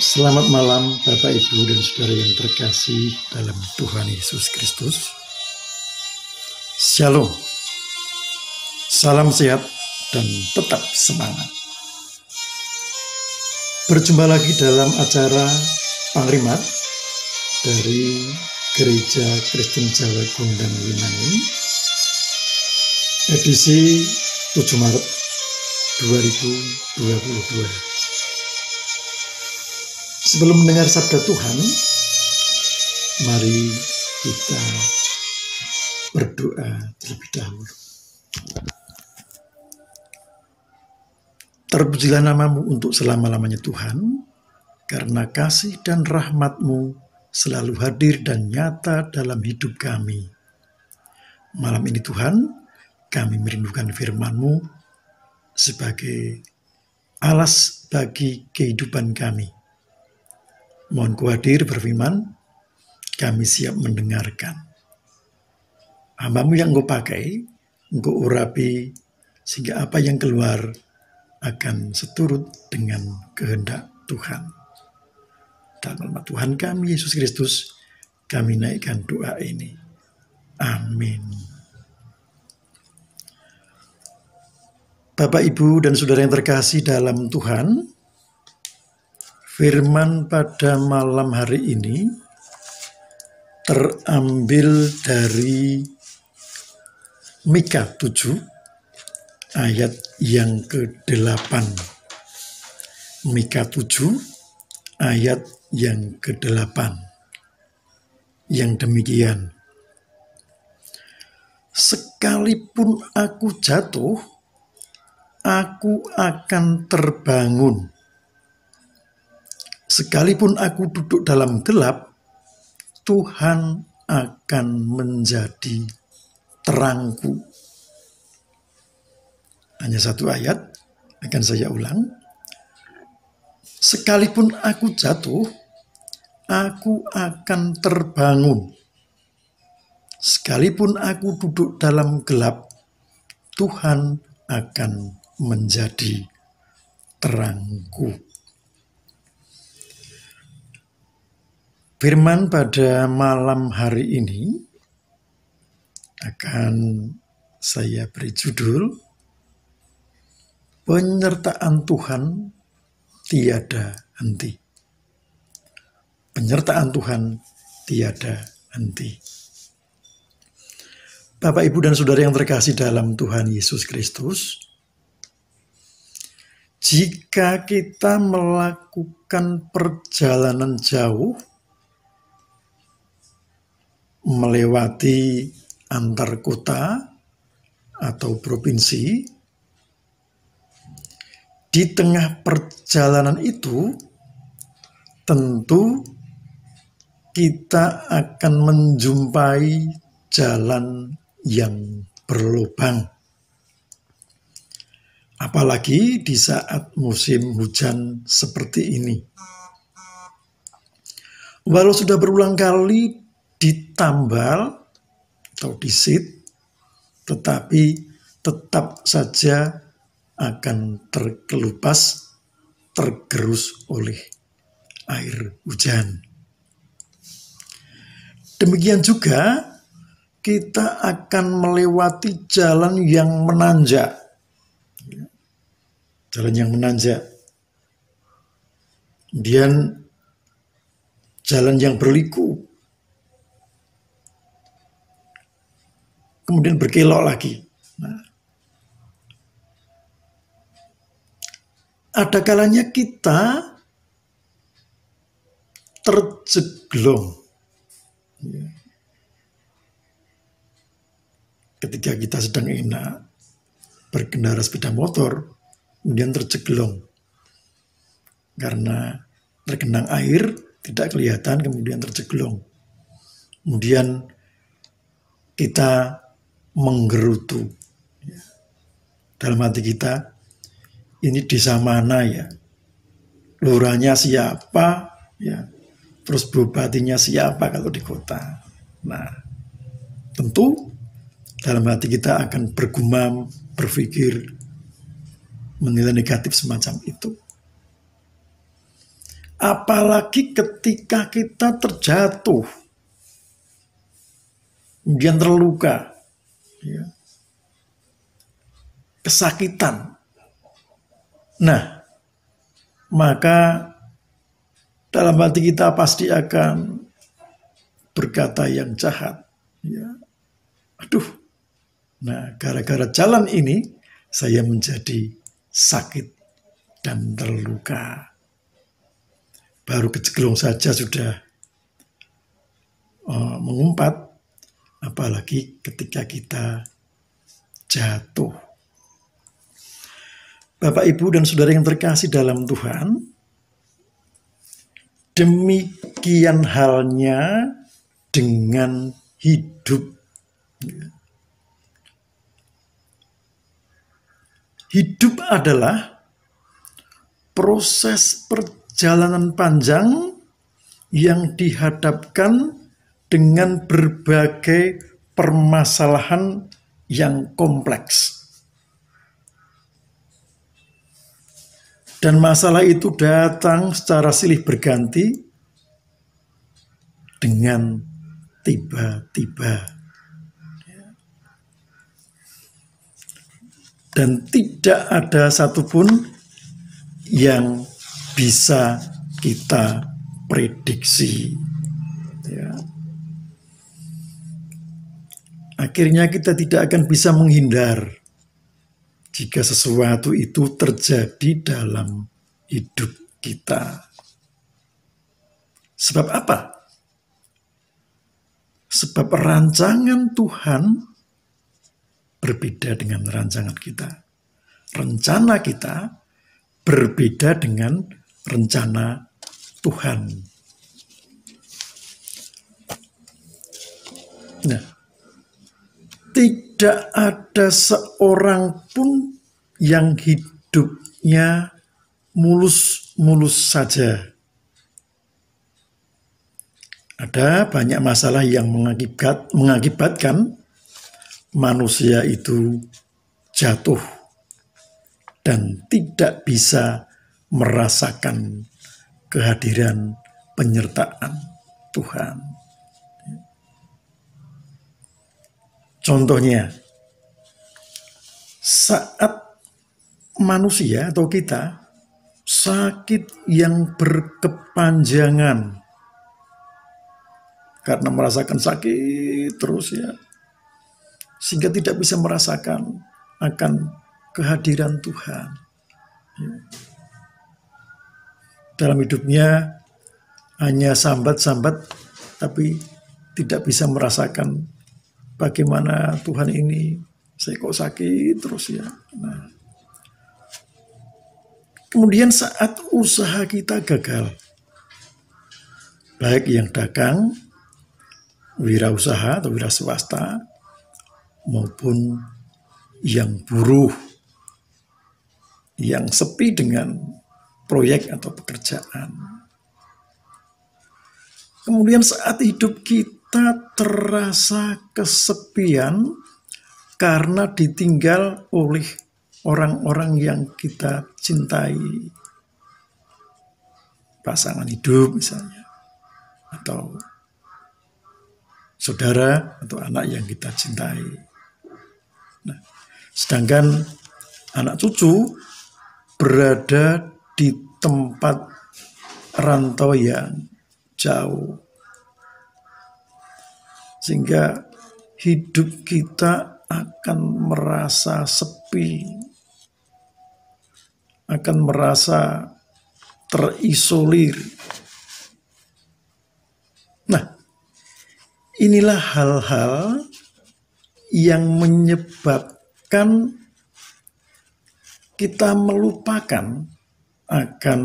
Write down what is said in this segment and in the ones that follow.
Selamat malam Bapak, Ibu, dan Saudara yang terkasih dalam Tuhan Yesus Kristus. Shalom, salam sehat dan tetap semangat. Berjumpa lagi dalam acara Pangrimat dari Gereja Kristen Jawa Gondang Winangun, edisi 7 Maret 2022. Sebelum mendengar sabda Tuhan, mari kita berdoa terlebih dahulu. Terpujilah nama-Mu untuk selama-lamanya Tuhan, karena kasih dan rahmat-Mu selalu hadir dan nyata dalam hidup kami. Malam ini Tuhan, kami merindukan firman-Mu sebagai alas bagi kehidupan kami. Mohon Kau hadir berfirman, kami siap mendengarkan. Hamba-Mu yang Engkau pakai, Engkau urapi, sehingga apa yang keluar akan seturut dengan kehendak Tuhan. Dalam nama Tuhan kami, Yesus Kristus, kami naikkan doa ini. Amin. Bapak, Ibu, dan Saudara yang terkasih dalam Tuhan, firman pada malam hari ini terambil dari Mika 7 ayat yang ke-8. Mika 7 ayat yang ke-8. Yang demikian. Sekalipun aku jatuh, aku akan terbangun. Sekalipun aku duduk dalam gelap, Tuhan akan menjadi terangku. Hanya satu ayat, akan saya ulang. Sekalipun aku jatuh, aku akan terbangun. Sekalipun aku duduk dalam gelap, Tuhan akan menjadi terangku. Firman pada malam hari ini akan saya beri judul, Penyertaan Tuhan tiada henti. Penyertaan Tuhan tiada henti. Bapak, Ibu, dan Saudara yang terkasih dalam Tuhan Yesus Kristus, jika kita melakukan perjalanan jauh, melewati antar kota atau provinsi, di tengah perjalanan itu tentu kita akan menjumpai jalan yang berlubang. Apalagi di saat musim hujan seperti ini. Walau sudah berulang kali ditambal atau disit, tetapi tetap saja akan terkelupas, tergerus oleh air hujan. Demikian juga kita akan melewati jalan yang menanjak. Jalan yang menanjak. Kemudian jalan yang berliku. Kemudian berkelok lagi. Nah, ada kalanya kita terjeglong. Ketika kita sedang enak berkendara sepeda motor, kemudian terjeglong. Karena tergenang air, tidak kelihatan, kemudian terjeglong. Kemudian kita menggerutu. Dalam hati kita, ini desa mana ya? Lurahnya siapa? Ya. Terus bupatinya siapa kalau di kota? Nah, tentu dalam hati kita akan bergumam, berpikir, menilai negatif semacam itu. Apalagi ketika kita terjatuh, kemudian terluka, ya, kesakitan. Nah, maka dalam hati kita pasti akan berkata yang jahat. Ya. Aduh, nah gara-gara jalan ini saya menjadi sakit dan terluka. Baru kejeglong saja sudah mengumpat, apalagi ketika kita jatuh. Bapak, Ibu, dan saudara yang terkasih dalam Tuhan, demikian halnya dengan hidup. Hidup adalah proses perjalanan panjang yang dihadapkan dengan berbagai permasalahan yang kompleks. Dan masalah itu datang secara silih berganti dengan tiba-tiba. Dan tidak ada satupun yang bisa kita prediksi. Ya. Akhirnya kita tidak akan bisa menghindar jika sesuatu itu terjadi dalam hidup kita. Sebab apa? Sebab rancangan Tuhan berbeda dengan rancangan kita. Rencana kita berbeda dengan rencana Tuhan. Nah, tidak ada seorang pun yang hidupnya mulus-mulus saja. Ada banyak masalah yang mengakibatkan manusia itu jatuh dan tidak bisa merasakan kehadiran penyertaan Tuhan. Contohnya, saat manusia atau kita sakit yang berkepanjangan karena merasakan sakit terus ya, sehingga tidak bisa merasakan akan kehadiran Tuhan. Ya. Dalam hidupnya hanya sambat-sambat, tapi tidak bisa merasakan bagaimana Tuhan ini, saya kok sakit terus ya. Nah, kemudian saat usaha kita gagal, baik yang dagang, wirausaha atau wira swasta, maupun yang buruh, yang sepi dengan proyek atau pekerjaan. Kemudian saat hidup kita terasa kesepian karena ditinggal oleh orang-orang yang kita cintai. Pasangan hidup misalnya, atau saudara atau anak yang kita cintai. Nah, sedangkan anak cucu berada di tempat rantau yang jauh. Sehingga hidup kita akan merasa sepi, akan merasa terisolir. Nah, inilah hal-hal yang menyebabkan kita melupakan akan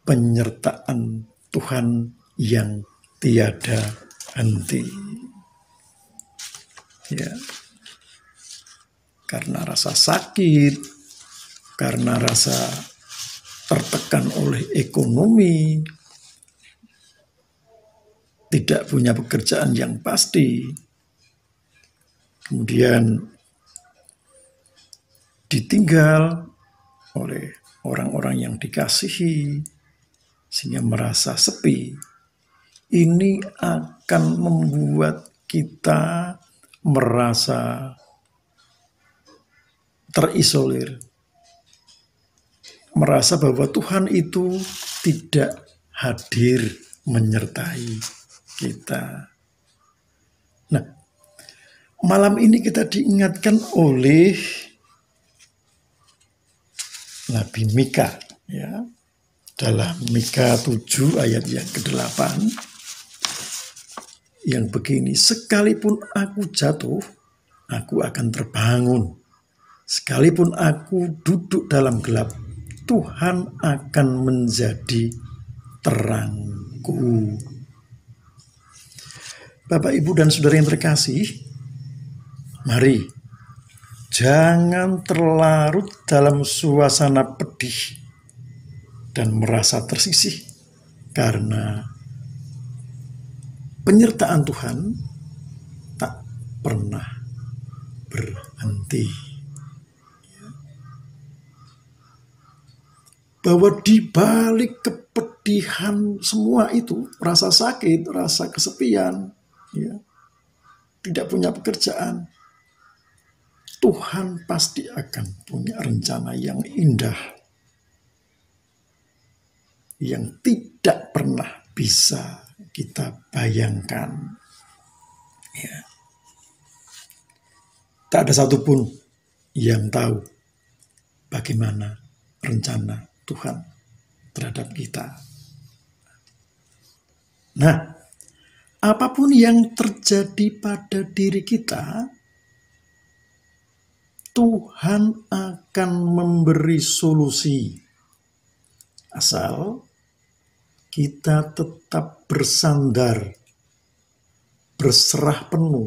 penyertaan Tuhan yang tiada henti. Ya. Karena rasa sakit, karena rasa tertekan oleh ekonomi, tidak punya pekerjaan yang pasti, kemudian ditinggal oleh orang-orang yang dikasihi, sehingga merasa sepi, ini akan membuat kita merasa terisolir, merasa bahwa Tuhan itu tidak hadir menyertai kita. Nah, malam ini kita diingatkan oleh Nabi Mika, ya, dalam Mika 7 ayat yang ke-8 yang begini, sekalipun aku jatuh, aku akan terbangun. Sekalipun aku duduk dalam gelap, Tuhan akan menjadi terangku. Bapak, Ibu, dan saudara yang terkasih, mari jangan terlarut dalam suasana pedih dan merasa tersisih karena penyertaan Tuhan tak pernah berhenti. Bahwa di balik kepedihan semua itu, rasa sakit, rasa kesepian, ya, tidak punya pekerjaan, Tuhan pasti akan punya rencana yang indah, yang tidak pernah bisa kita bayangkan. Ya. Tak ada satupun yang tahu bagaimana rencana Tuhan terhadap kita. Nah, apapun yang terjadi pada diri kita, Tuhan akan memberi solusi. Asal kita tetap bersandar, berserah penuh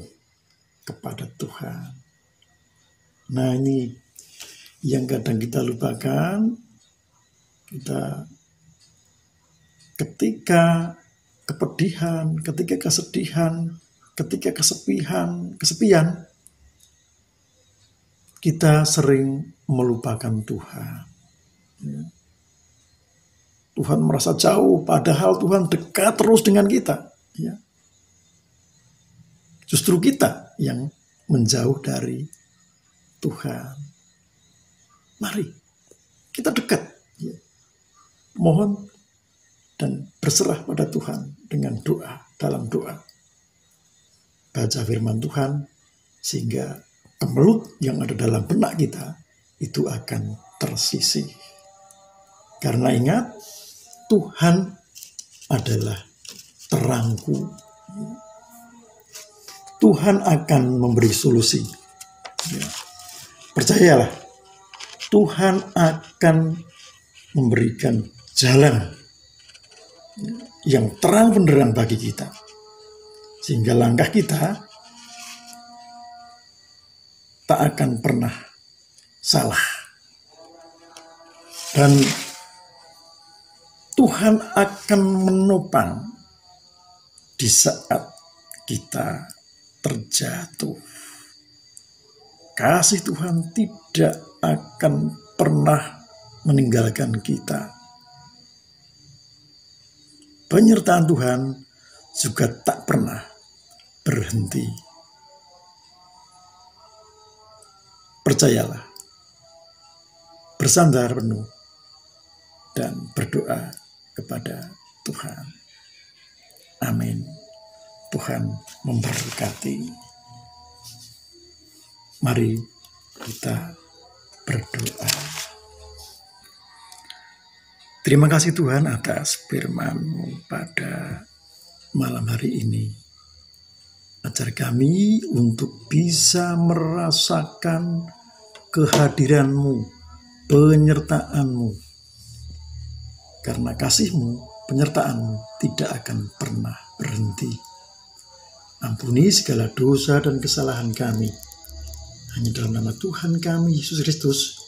kepada Tuhan. Nah, ini yang kadang kita lupakan. Kita ketika kepedihan, ketika kesedihan, ketika kesepian, kita sering melupakan Tuhan. Tuhan merasa jauh, padahal Tuhan dekat terus dengan kita. Justru kita yang menjauh dari Tuhan. Mari kita dekat. Mohon dan berserah pada Tuhan dengan doa, dalam doa. Baca firman Tuhan sehingga kemelut yang ada dalam benak kita itu akan tersisih. Karena ingat, Tuhan adalah terangku. Tuhan akan memberi solusi. Percayalah, Tuhan akan memberikan jalan yang terang benderang bagi kita, sehingga langkah kita tak akan pernah salah. Dan Tuhan akan menopang di saat kita terjatuh. Kasih Tuhan tidak akan pernah meninggalkan kita. Penyertaan Tuhan juga tak pernah berhenti. Percayalah, bersandar penuh, dan berdoa kepada Tuhan. Amin. Tuhan memberkati. Mari kita berdoa. Terima kasih Tuhan atas firman-Mu pada malam hari ini. Ajar kami untuk bisa merasakan kehadiran-Mu, penyertaan-Mu. Karena kasih-Mu, penyertaan-Mu tidak akan pernah berhenti. Ampuni segala dosa dan kesalahan kami. Hanya dalam nama Tuhan kami, Yesus Kristus,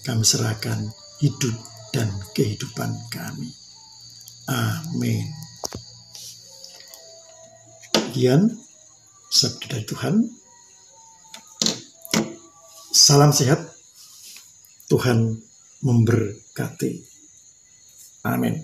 kami serahkan hidup dan kehidupan kami. Amin. Sekian sabda dari Tuhan. Salam sehat. Tuhan memberkati. Amin.